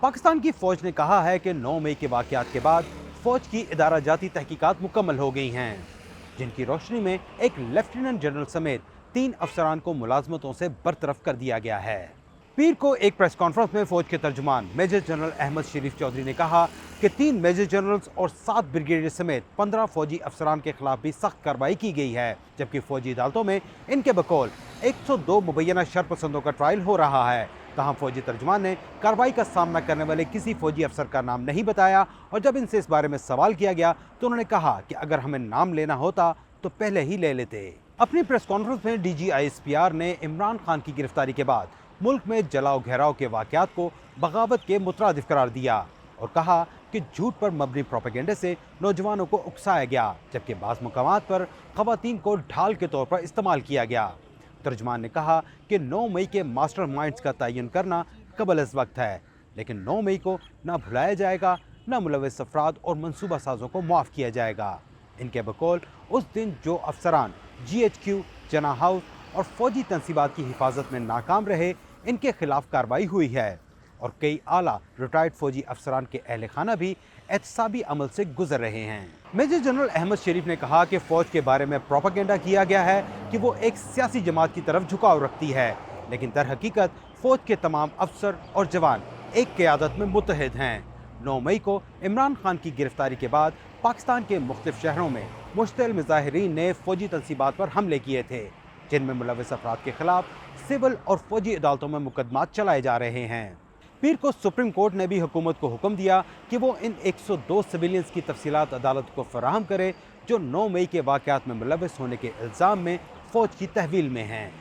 पाकिस्तान की फौज ने कहा है कि 9 मई के वाक़यात के बाद फौज की इदारा जाती तहकीकात मुकम्मल हो गई हैं, जिनकी रोशनी में एक लेफ्टिनेंट जनरल समेत 3 अफसरान को मुलाजमतों से बरतरफ कर दिया गया है। पीर को एक प्रेस कॉन्फ्रेंस में फौज के तर्जुमान मेजर जनरल अहमद शरीफ चौधरी ने कहा कि 3 मेजर जनरल्स और 7 ब्रिगेडियर समेत 15 फौजी अफसरान के खिलाफ भी सख्त कार्रवाई की गई है, जबकि फौजी अदालतों में इनके बकौल 102 मुबैना शरपसंदों का ट्रायल हो रहा है। तहम फौजी तर्जुमान ने कार्रवाई का सामना करने वाले किसी फौजी अफसर का नाम नहीं बताया, और जब इनसे इस बारे में सवाल किया गया तो उन्होंने कहा कि अगर हमें नाम लेना होता तो पहले ही ले लेते। अपनी प्रेस कॉन्फ्रेंस में DGISPR ने इमरान खान की गिरफ्तारी के बाद मुल्क में जलाओ घेराव के वाक़यात को बगावत के मुतरादिफ करार दिया और कहा कि झूठ पर मबनी प्रोपेगेंडे से नौजवानों को उकसाया गया, जबकि बाज़ मुकामात पर ख़वातीन को ढाल के तौर पर इस्तेमाल किया गया। तर्जुमान ने कहा कि 9 मई के मास्टर माइंड्स का तयन करना कबल अज़ वक्त है, लेकिन 9 मई को ना भुलाया जाएगा, ना मुलव्वस अफराद और मनसूबा साजों को माफ़ किया जाएगा। इनके बकौल उस दिन जो अफसरान GHQ, जना हाउस और फौजी तनसीबात की हिफाजत में नाकाम रहे, इनके खिलाफ कार्रवाई हुई है और कई आला रिटायर्ड फौजी अफसरान के अहल खाना भी एहतसाबी अमल से गुजर रहे हैं। मेजर जनरल अहमद शरीफ ने कहा कि फौज के बारे में प्रोपेगेंडा किया गया है कि वो एक सियासी जमात की तरफ झुकाव रखती है, लेकिन दर हकीकत फौज के तमाम अफसर और जवान एक क़यादत में मुत्तहिद हैं। 9 मई को इमरान खान की गिरफ्तारी के बाद पाकिस्तान के मुख्तलिफ शहरों में मुश्तइल मुजाहिरीन ने फौजी तनसीबात पर हमले किए थे, जिनमें मुलव्वस अफराद के खिलाफ सिविल और फौजी अदालतों में मुकदमात चलाए जा रहे हैं। पीर को सुप्रीम कोर्ट ने भी हुकूमत को हुक्म दिया कि वो इन 102 सिविलियंस की तफसीलात अदालत को फराहम करे जो 9 मई के वाक़यात में मुलव्वस होने के इल्ज़ाम में फ़ौज की तहवील में हैं।